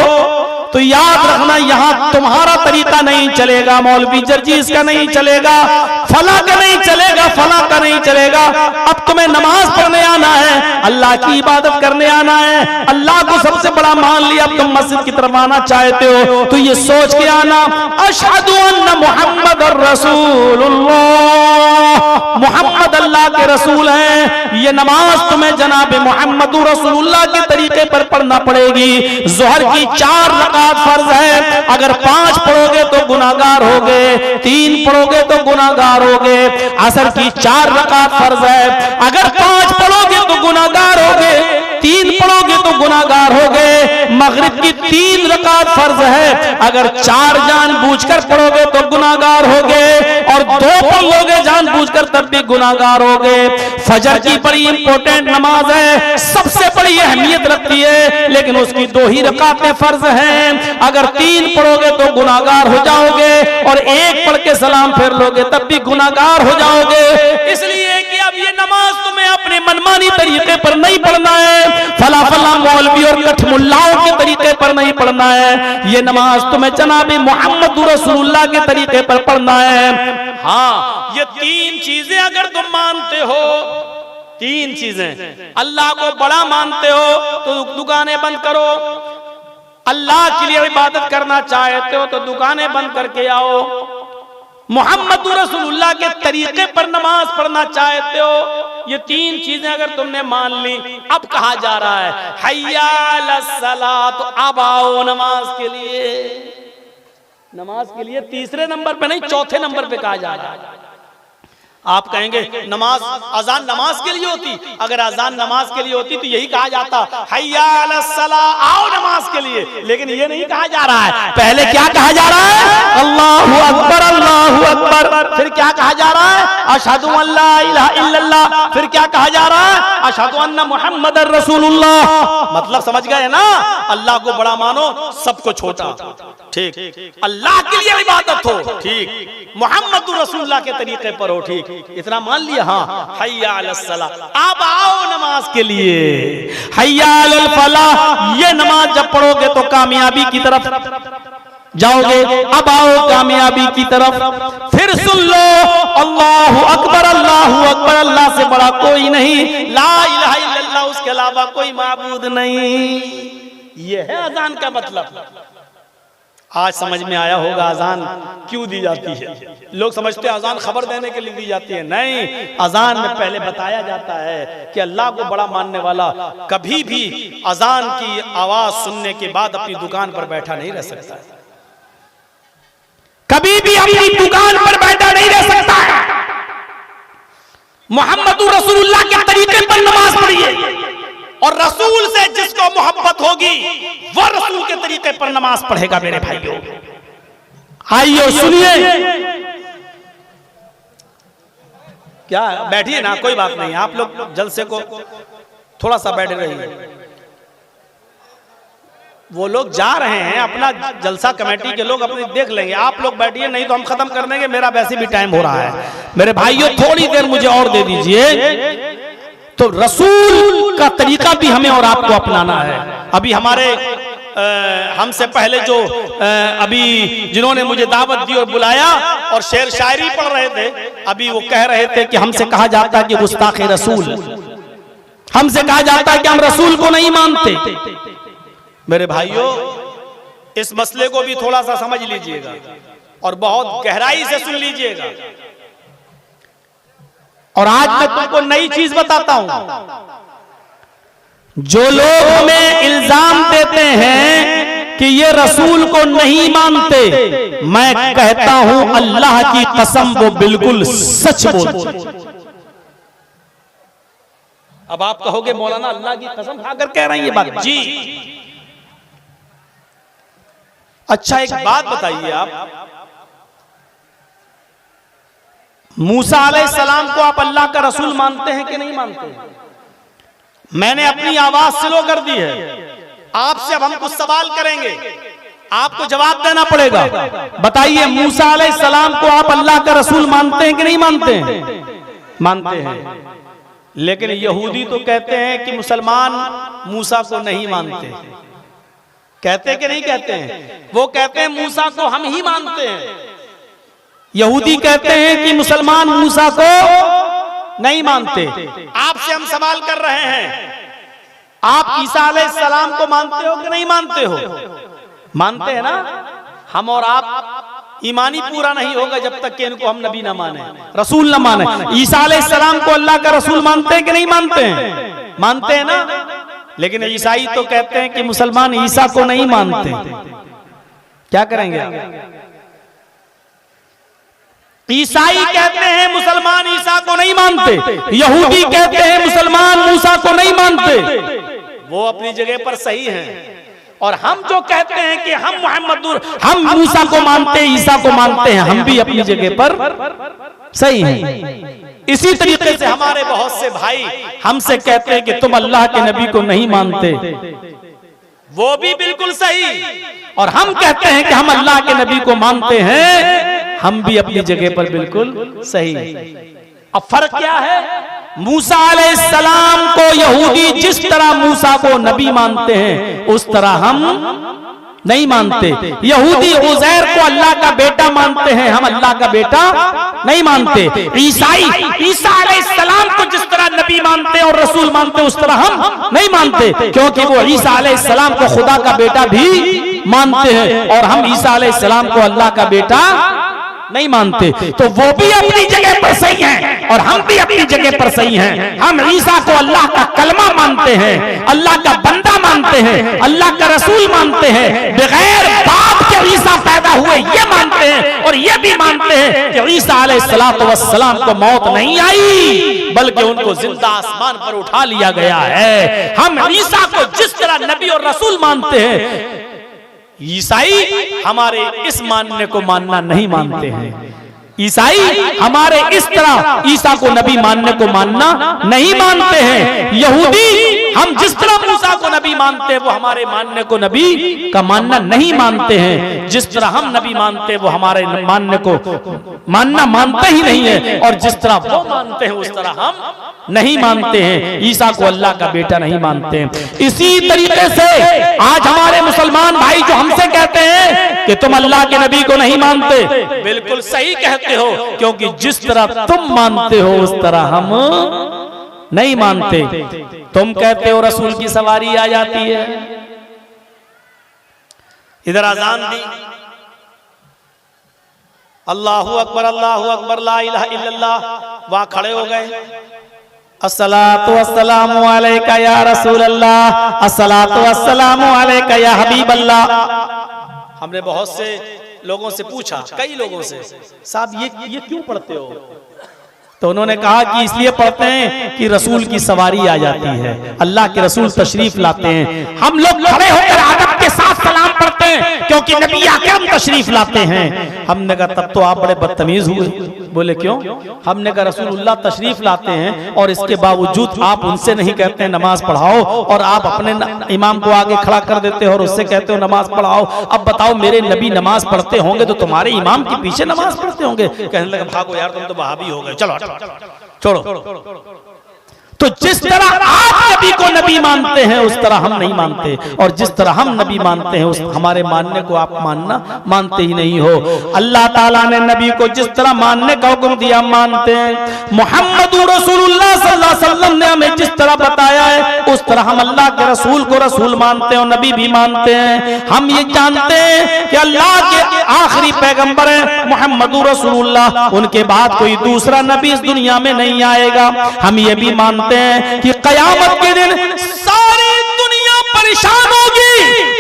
तो याद रखना यहाँ तुम्हारा तरीका नहीं चलेगा, मौलवी जर्जीस का नहीं चलेगा, फला का नहीं चलेगा, फला का नहीं चलेगा। अब तुम्हें नमाज पढ़ने आना है, अल्लाह की इबादत करने आना है, अल्लाह को सबसे बड़ा मान लिया, अब तुम मस्जिद की तरफ आना चाहते हो तो ये सोच के आना अशहदु अन्न मुहम्मद रसूलुल्लाह, मुहम्मद अल्लाह के रसूल हैं। ये नमाज तुम्हें जनाब मोहम्मद रसूलुल्लाह के तरीके पर पढ़ना पड़ेगी। ज़ोहर की 4 रकात फर्ज है, अगर 5 पढ़ोगे तो गुनाहगार होगे, 3 पढ़ोगे तो गुनाहगार होगे। असर की 4 रकात फर्ज है, अगर 5 पढ़ोगे तो गुनाहगार होगे, 3 पढ़ोगे तो गुनाहगार हो गए। मगरिब की 3 रकात फर्ज है, अगर 4 जानबूझकर पढ़ोगे तो गुनाहगार हो गए, और 2 पढ़ लोगे जानबूझकर तब भी गुनाहगार हो गए। फजर की बड़ी इंपॉर्टेंट नमाज है, सबसे बड़ी अहमियत रखती है, लेकिन उसकी 2 ही रकातें फर्ज हैं। अगर 3 पढ़ोगे तो गुनाहगार हो जाओगे, और 1 पढ़ के सलाम फेर लोगे तब भी गुनाहगार हो जाओगे। इसलिए कि अब ये नमाज तुम्हें अपने मनमानी तरीके पर नहीं पढ़ना है, फला फला मौलवी और कठमुल्लाओं के तरीके पर नहीं पढ़ना है। ये नमाज तुम्हें जनाबे मोहम्मद रसूलुल्लाह के तरीके पर पढ़ना है। हाँ, ये 3 चीजें अगर तुम मानते हो, 3 चीजें, अल्लाह को बड़ा मानते हो तो दुकानें बंद करो, अल्लाह के लिए इबादत करना चाहते हो तो दुकानें बंद करके आओ, मोहम्मद रसूलुल्लाह के तरीके पर नमाज पढ़ना चाहते हो, ये 3 चीजें अगर तुमने मान ली, अब कहा जा रहा है हय्या अलस्सलाह, तो अब आओ नमाज के लिए। नमाज के लिए 3रे नंबर पे नहीं, 4थे नंबर पे कहा जा रहा है। आप कहेंगे नमाज अजान नमाज के लिए होती, अगर अजान नमाज के लिए होती तो यही कहा जाता हय्या अलस्सलाह, आओ नमाज के लिए, लेकिन ये नहीं कहा जा रहा है। पहले क्या कहा जा रहा है? अल्लाहु अकबर, अल्लाहु अकबर। फिर क्या कहा जा रहा है? अशहदु अल्ला इलाहा इल्लल्लाह। फिर क्या कहा जा रहा है? अशहदु अन्ना मुहम्मदर रसूलुल्लाह। मतलब समझ गए ना, अल्लाह को बड़ा मानो, सबको छोटा, ठीक, अल्लाह के लिए इबादत हो, ठीक, मोहम्मद रसूलुल्लाह के तरीके पर हो, ठीक, इतना मान लिया। हाँ, हय्या अलस्सलाह, अब आओ नमाज के लिए। हय्या अलल फलाह, ये नमाज जब पढ़ोगे तो कामयाबी की तरफ जाओगे। अब आओ कामयाबी की तरफ। फिर सुन लो, अल्लाहु अकबर, अल्लाहु अकबर, अल्लाह से बड़ा कोई नहीं, ला इलाहा इल्लल्लाह, उसके अलावा कोई माबूद नहीं। ये है अजान का मतलब। आज समझ में आया होगा अजान क्यों दी जाती है। लोग समझते हैं अजान खबर देने के लिए दी जाती है, नहीं, अजान में पहले बताया जाता है कि अल्लाह को बड़ा मानने वाला कभी भी अजान की आवाज सुनने के बाद अपनी दुकान पर बैठा नहीं रह सकता, कभी भी अपनी दुकान पर बैठा नहीं रह सकता। मोहम्मद रसूलुल्लाह के तरीके पर नमाज पढ़िए, और रसूल से जिसको मोहब्बत होगी वो रसूल के तरीके पर नमाज पढ़ेगा। मेरे भाइयों, आइए सुनिए। क्या बैठिए ना, कोई बात नहीं, आप लोग जलसे को थोड़ा सा बैठे रहिए। वो लोग जा रहे हैं, अपना जलसा कमेटी के लोग अपने देख लेंगे, आप लोग बैठिए, नहीं तो हम खत्म कर देंगे, मेरा वैसे भी टाइम हो रहा है। मेरे भाइयों, थोड़ी देर मुझे और दे दीजिए। तो रसूल का तरीका भी हमें और आपको अपनाना है। अभी हमारे हमसे पहले जो अभी जिन्होंने मुझे दावत दी और बुलाया और शेर शायरी पढ़ रहे थे, अभी वो कह रहे थे कि हमसे कहा जाता है कि गुस्ताख रसूल, हमसे कहा जाता है कि हम रसूल को नहीं मानते। मेरे भाइयों, इस मसले को भी थोड़ा सा समझ लीजिएगा और बहुत गहराई से सुन लीजिएगा। और आज मैं तुमको नई चीज बताता हूं। जो लोग हमें इल्जाम देते हैं कि ये रसूल को नहीं मानते, मैं कहता हूं अल्लाह की कसम वो बिल्कुल सच बोलते। अब आप कहोगे मौलाना अल्लाह की कसम खाकर कह रहे हैं ये बात। जी अच्छा, एक बात बताइए, आप मूसा अलैहिस्सलाम को आप अल्लाह का रसूल मानते हैं कि नहीं मानते? मैंने अपनी आवाज स्लो कर दी है, आपसे अब हम कुछ सवाल करेंगे, आपको जवाब देना पड़ेगा। बताइए, मूसा अलैहिस्सलाम को आप अल्लाह का रसूल मानते हैं कि नहीं मानते हैं? मानते हैं। लेकिन यहूदी तो कहते हैं कि मुसलमान मूसा को नहीं मानते। कहते कि नहीं कहते हैं? वो कहते हैं मूसा को हम ही मानते हैं। यहूदी कहते हैं कि मुसलमान मूसा को नहीं मानते। आपसे हम सवाल कर रहे हैं, आप ईसा अलैहिस्सलाम को मानते हो कि नहीं मानते हो? मानते हैं ना? हम और आप ईमानी पूरा नहीं होगा जब तक कि इनको हम नबी ना माने, रसूल ना माने। ईसा अलैहिस्सलाम को अल्लाह का रसूल मानते हैं कि नहीं मानते हैं? मानते हैं ना? लेकिन ईसाई तो कहते हैं कि मुसलमान ईसा को नहीं मानते। क्या करेंगे? ईसाई कहते हैं मुसलमान ईसा को नहीं मानते, यहूदी कहते हैं मुसलमान मूसा को नहीं मानते। वो अपनी जगह पर सही हैं। और हम जो कहते हैं कि हम मूसा को मानते हैं, ईसा को मानते हैं, हम भी अपनी जगह पर सही हैं। इसी तरीके से हमारे बहुत से भाई हमसे कहते हैं कि तुम अल्लाह के नबी को नहीं मानते, वो भी बिल्कुल सही। और हम कहते हैं कि हम अल्लाह के नबी को मानते हैं, हम भी अपनी जगह पर बिल्कुल सही। अब फर्क क्या है? मूसा अलैहिस्सलाम को यहूदी जिस तरह मूसा को नबी मानते हैं उस तरह हम नहीं मानते। यहूदी उज़ैर को अल्लाह का बेटा मानते हैं, हम अल्लाह का बेटा नहीं मानते। ईसाई ईसा अलैहिस्सलाम को जिस तरह नबी मानते हैं और रसूल मानते हैं उस तरह हम नहीं मानते, क्योंकि वो ईसा अलैहिस्सलाम को खुदा का बेटा भी मानते हैं और हम ईसा अलैहिस्सलाम को अल्लाह का बेटा नहीं मानते। तो वो भी अपनी जगह पर सही हैं और हम भी अपनी जगह पर सही हैं। हम ईसा को अल्लाह का कलमा मानते हैं, अल्लाह का बंदा मानते हैं, अल्लाह का रसूल मानते हैं। बगैर बाप के ईसा पैदा हुए ये मानते हैं और ये भी मानते हैं कि ईसा अलैहिस्सलातु वस्सलाम को मौत नहीं आई बल्कि उनको जिंदा आसमान पर उठा लिया गया है। हम ईसा को जिस तरह नबी और रसूल मानते हैं, ईसाई हमारे इस मानने को मानना नहीं मानते हैं। ईसाई हमारे इस तरह ईसा को नबी मानने को मानना नहीं मानते हैं। यहूदी हम जिस तरह मूसा को नबी मानते हैं वो हमारे मानने को नबी का मानना नहीं मानते हैं। जिस तरह हम नबी मानते हैं वो हमारे मानने को मानना मानते ही नहीं है और जिस तरह वो मानते हैं उस तरह हम नहीं मानते हैं। ईसा को अल्लाह का बेटा नहीं मानते हैं। इसी तरीके से आज हमारे मुसलमान भाई जो हमसे कहते हैं कि तुम अल्लाह के नबी को नहीं मानते, बिल्कुल सही कहते हो, क्योंकि जिस तरह तुम मानते हो उस तरह हम नहीं मानते। तुम कहते हो रसूल की सवारी आ जाती है, इधर अजान दी, अल्लाहु अकबर ला इलाहा इल्लल्लाह, वहां खड़े हो गए, अस्सलातु वस्सलामु अलैका या रसूल अल्लाह, अस्सलातु वस्सलामु अलैका या हबीब अल्लाह। हमने बहुत से लोगों से पूछा, कई लोगों से, साहब ये क्यों पढ़ते हो? तो उन्होंने कहा कि इसलिए पढ़ते हैं कि रसूल की सवारी आ जाती है, अल्लाह के रसूल तशरीफ लाते हैं। हम लोग खड़े होकर आदब के साथ सलाम पढ़ते हैं क्योंकि नबी अकरम तशरीफ लाते हैं। हमने कहा तब तो आप बड़े बदतमीज हुए। बोले क्यों? हमने कहा रसूलुल्लाह तशरीफ लाते हैं और इसके बावजूद आप उनसे नहीं कहते हैं नमाज पढ़ाओ और आप अपने इमाम को आगे खड़ा कर देते हो और उससे कहते हो नमाज पढ़ाओ। अब बताओ मेरे नबी नमाज पढ़ते होंगे तो तुम्हारे इमाम के पीछे नमाज पढ़ते होंगे? कहने लगे भागो यार, तुम तो वहाबी हो गए, चलो छोड़ो। तो जिस तरह आप नबी को नबी मानते हैं उस तरह हम नहीं मानते, और जिस तरह हम नबी मानते हैं उस हमारे मानने को आप मानते ही नहीं हो। अल्लाह ताला ने नबी को जिस तरह मानने का हुक्म दिया हम मानते हैं। मुहम्मदुर रसूलुल्लाह सल्लल्लाहु अलैहि वसल्लम ने हमें जिस तरह बताया है उस तरह हम अल्लाह के रसूल को रसूल मानते हैं और नबी भी मानते हैं। हम ये जानते हैं कि अल्लाह के आखिरी पैगंबर है मुहम्मदुर रसूलुल्लाह, उनके बाद कोई दूसरा नबी इस दुनिया में नहीं आएगा। हम ये भी मानते हैं कि कयामत के दिन सारी दुनिया परेशान होगी,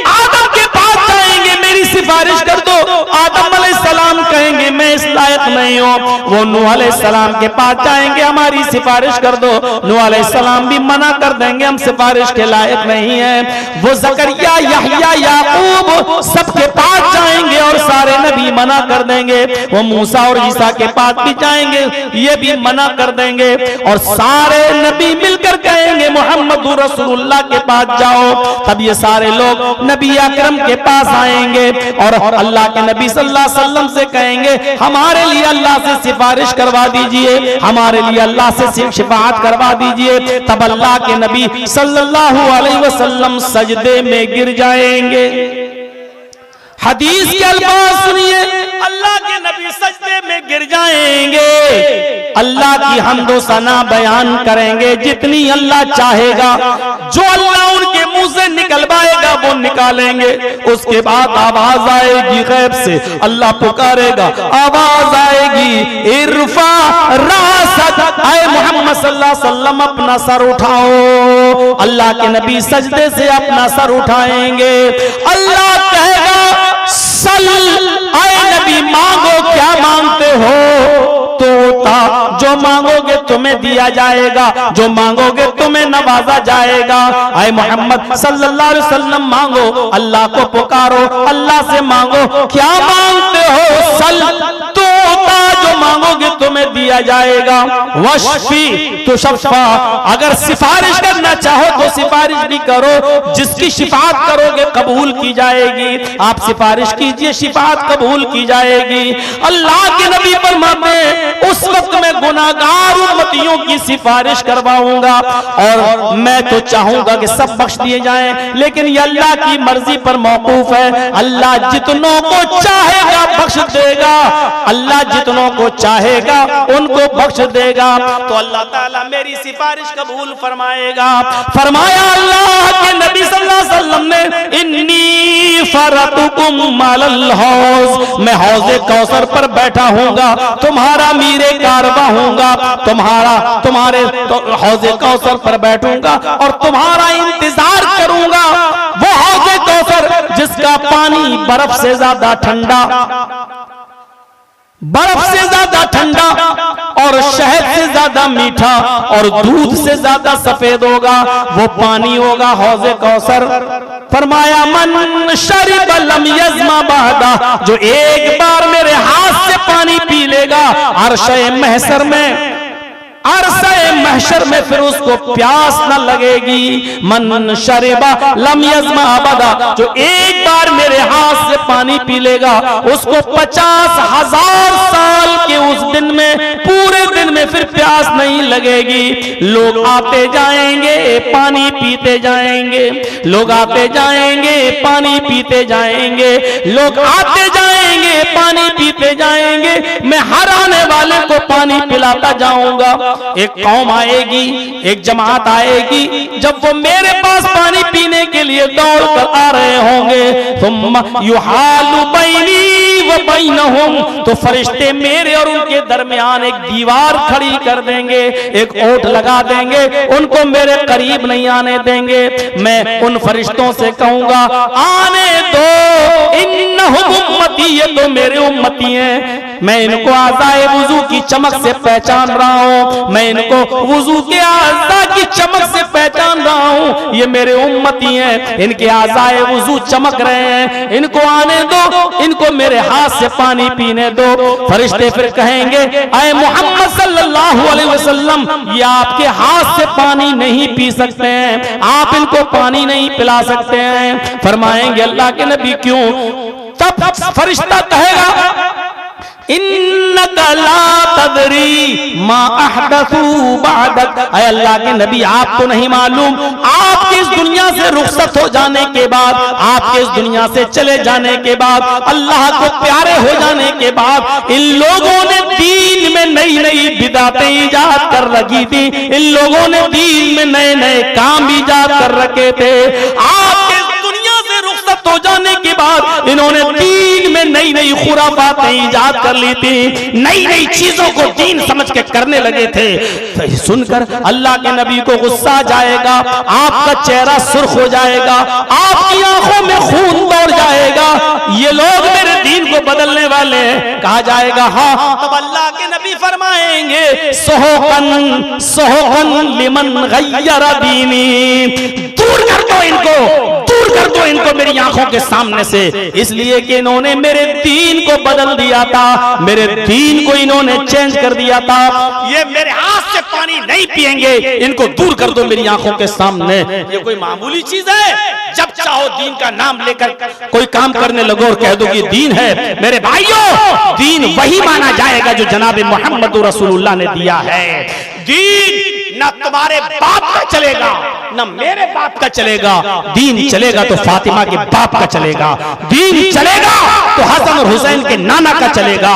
आदम के पास जाएंगे मेरी सिफारिश कर दो, आदम अलैहिस्सलाम कहेंगे मैं इस लायक नहीं हूं। वो नूह अलैहिस्सलाम के पास जाएंगे हमारी सिफारिश कर दो, नूह अलैहिस्सलाम भी मना कर देंगे हम सिफारिश के लायक नहीं है। वो जकरिया यहया याकूब सबके पास जाएंगे और सारे नबी मना कर देंगे। वो मूसा और ईसा के पास भी जाएंगे, ये भी मना कर देंगे और सारे नबी मिलकर कहेंगे मुहम्मदुर रसूलुल्लाह के पास जाओ। तब ये सारे लोग नबी अकरम के पास आएंगे और अल्लाह के नबी सल्लल्लाहु अलैहि वसल्लम से कहेंगे हमारे लिए अल्लाह से सिफारिश करवा दीजिए, हमारे लिए अल्लाह से शिफाअत करवा दीजिए। तब अल्लाह के नबी सल्लल्लाहु अलैहि वसल्लम सजदे में गिर जाएंगे। हदीस के अल्फाज सुनिए, अल्लाह के नबी सजदे में गिर जाएंगे, अल्लाह की हम्दो सना बयान करेंगे जितनी अल्लाह चाहेगा, जो अल्लाह उनके मुंह से निकलवाएगा वो निकालेंगे। उसके बाद आवाज आएगी गैब से, अल्लाह पुकारेगा, आवाज आएगी इरफा रासक, ऐ मोहम्मद सल्लल्लाहु अलैहि वसल्लम अपना सर उठाओ। अल्लाह के नबी सजदे से अपना सर उठाएंगे, अल्लाह कहेगा सल, ऐ नबी मांगो क्या मांगते हो, तो जो मांगोगे तुम्हें तुम्हें दिया जाएगा, जो मांगोगे तुम्हें नवाजा जाएगा। आए मोहम्मद सल्लल्लाहु अलैहि वसल्लम मांगो, अल्लाह को पुकारो, अल्लाह से मांगो। क्या मांगते हो? सल तोता, जो मांगोगे तुम्हें दिया जाएगा। वशफी तो शफा, अगर सिफारिश करना चाहो तो सिफारिश भी करो, जिसकी शिफात करोगे कबूल की जाएगी। आप सिफारिश कीजिए, शिफात कबूल की जाएगी। अल्लाह के नबी फरमाते हैं उस वक्त मैं गुनाहगार उम्मतियों की सिफारिश करवाऊंगा, और मैं तो चाहूंगा कि सब बख्श दिए जाएं, लेकिन ये अल्लाह की मर्जी पर मौकूफ है। अल्लाह जितनों को चाहेगा बख्श देगा, अल्लाह जितनों को चाहेगा उनको बख्श देगा। तो अल्लाह ताला मेरी सिफारिश कबूल फरमाएगा। फरमाया अल्लाह के नबी सल्लल्लाहु अलैहि वसल्लम ने, इन्नी फरतुकुम अलल हौज, मैं हौज़े कौसर पर बैठा हूंगा, तुम्हारा मीरे कारवा हूंगा, तुम्हारे हौज़े कौसर पर बैठूंगा और तुम्हारा इंतजार करूंगा। वो हौज़े कौसर जिसका पानी बर्फ से ज्यादा ठंडा, बर्फ से ज्यादा ठंडा और शहद से ज्यादा मीठा और दूध से ज्यादा सफेद होगा, वो पानी होगा हौज़े कौसर। फरमाया मन शरिब लम यज़मा बअदा, जो एक बार मेरे हाथ से पानी पी लेगा अर्शे महशर में, अरसे महशर में फिर उसको प्यास न लगेगी। मन शरिबा लम यज़मा अबदा, जो एक बार मेरे हाथ से पानी पी लेगा उसको 50,000 साल के उस दिन में, पूरे दिन में फिर प्यास नहीं लगेगी। लोग आते जाएंगे पानी पीते जाएंगे, लोग आते जाएंगे पानी पीते जाएंगे, लोग आते जाएंगे पानी पीते जाएंगे, मैं हर आने वाले को पानी पिलाता जाऊंगा। एक कौम आएगी, एक जमात आएगी, जब वो मेरे पास पानी पीने के लिए दौड़ कर आ रहे होंगे, तुम युहालु बैनी व बैनहुम, तो फरिश्ते मेरे और उनके दरमियान एक दीवार खड़ी कर देंगे, एक ओट लगा देंगे, उनको मेरे करीब नहीं आने देंगे। मैं उन फरिश्तों से कहूंगा आने दो, इन्नहुम उम्मती, ये तो मेरे उम्मती हैं, मैं इनको आज़ाए वुजू की चमक से पहचान रहा हूँ, मैं इनको वुजू के आज़ा की चमक से पहचान रहा हूँ, ये मेरे उम्मती हैं, इनके आज़ाए वुजू चमक रहे हैं, इनको आने दो, इनको मेरे हाथ से पानी पीने दो। फरिश्ते फिर कहेंगे ऐ मोहम्मद सल्लल्लाहु अलैहि वसल्लम, ये आपके हाथ से पानी नहीं पी सकते हैं, आप इनको पानी नहीं पिला सकते हैं। फरमाएंगे अल्लाह के नबी क्यों? तब फरिश्ता कहेगा इन्नका ला तदरी मा अहदसू बअदक, ऐ अल्लाह के नबी आपको नहीं मालूम, आपके इस दुनिया से रुखसत हो जाने के बाद, आपके इस दुनिया से चले जाने के बाद, अल्लाह को प्यारे हो जाने के बाद, इन लोगों ने दीन में नई नई बिदातें ईजाद कर रखी थी, इन लोगों ने दीन में नए नए काम ईजाद कर रखे थे। आपके दुनिया से रुखसत हो जाने के बाद इन्होंने दीन में नई नई खुराफातें ईजाद कर ली थी, नई नई चीजों को दीन समझ के करने लगे थे। तो सुनकर अल्लाह के नबी को गुस्सा जाएगा, आपका चेहरा सुर्ख हो जाएगा, आपकी आंखों में खून दौड़ जाएगा, ये लोग मेरे दीन को बदलने वाले हैं। कहा जाएगा हाँ, तब अल्लाह के नबी फरमाएंगे सोहकन सोहकन लिमन गय्यर दीनी, दूर कर दो इनको, दूर कर दो इनको मेरी आंखों के सामने से, इसलिए कि इन्होंने मेरे दीन को बदल दिया था, मेरे दीन को इन्होंने चेंज कर दिया था। ये मेरे हाथ से पानी नहीं पिएंगे, इनको दूर कर दो मेरी आंखों के सामने। ये कोई मामूली चीज है? जब चाहो दीन का नाम लेकर कोई काम करने लगो और कह दो कि दीन है। मेरे भाइयों, दीन वही माना जाएगा जो जनाब मोहम्मद रसूलुल्लाह ने दिया है। दीन ना तुम्हारे बाप का चलेगा, ना मेरे बाप का चलेगा, दीन चलेगा तो फातिमा के बाप का चलेगा, दीन चलेगा तो हसन और हुसैन के नाना का चलेगा।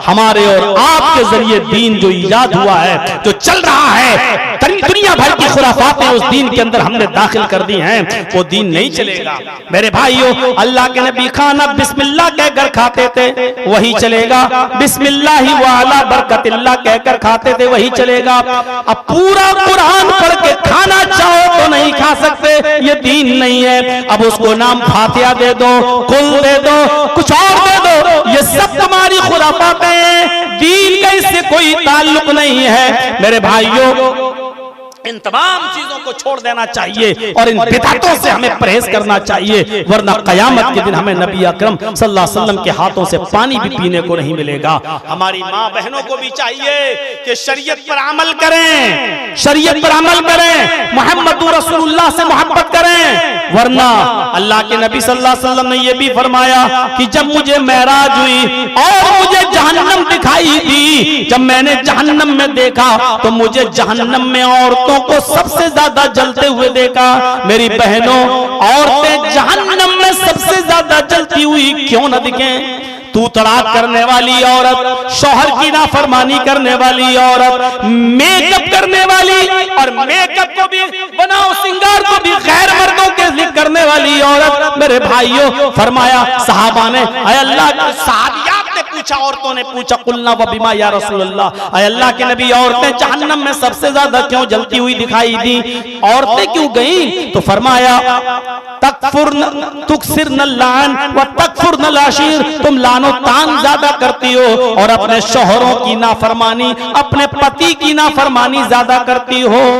हमारे और आपके जरिए दीन जो इजाद हुआ है, जो चल रहा है, दुनिया भर की खुराफातें उस दीन के अंदर हमने दाखिल कर दी हैं, वो दीन नहीं चलेगा। मेरे भाइयों, अल्लाह के नबी खाना बिस्मिल्लाह कहकर खाते थे, वही चलेगा। बिस्मिल्लाह व अला बरकतिल्लाह कहकर खाते थे, वही चलेगा। अब पूरा कुरान पढ़ के खाना चाहो तो नहीं खा सकते, ये दीन नहीं है। अब उसको नाम फातिहा दे दो, कुल दे दो, कुछ और दे दो, ये सब तुम्हारी खुराफातें हैं, दीन का इससे कोई ताल्लुक ताल्लुक नहीं है। मेरे भाइयों, इन तमाम चीजों को छोड़ देना चाहिए और इन बिदअतों से हमें परहेज करना चाहिए, वरना कयामत के दिन हमें नबी अकरम सल्लल्लाहु अलैहि वसल्लम के हाथों से पानी भी पीने को नहीं मिलेगा। हमारी माँ बहनों को भी चाहिए कि शरीयत पर अमल करें, शरीयत पर अमल करें, मोहम्मद रसूलुल्लाह से मोहब्बत करें, वरना अल्लाह के नबी सल्लल्लाहु अलैहि वसल्लम ने यह भी फरमाया कि जब मुझे मेराज हुई और मुझे जहन्नम दिखाई दी, जब मैंने जहन्नम में देखा तो मुझे जहन्नम में औरतों को सबसे ज्यादा जलते हुए देखा। मेरी बहनों, औरतें जहन्नम में सबसे ज्यादा जलती हुई क्यों न दिखें? तू तड़ाक करने वाली औरत, शौहर की नाफरमानी करने वाली औरत, मेकअप करने वाली और मेकअप को भी बनाओ सिंगार को भी गैर मर्दों के लिए करने वाली औरत, मेरे भाइयों, फरमाया सहाबा ने, अय अल्लाह, सहाबियात ने पूछा, औरतों ने पूछा, कुलना व बिमा या रसूलल्लाह, अय अल्लाह के नबी, औरतें जहन्नम में सबसे ज्यादा क्यों जलती हुई दिखाई दी? औरतें क्यों गईं? तो फरमाया तुकसिरन लान व तकफुरन लाशीर, तुम लानो तान ज्यादा करती हो और अपने शौहरों की नाफरमानी, अपने पति की नाफरमानी ज्यादा करती हो।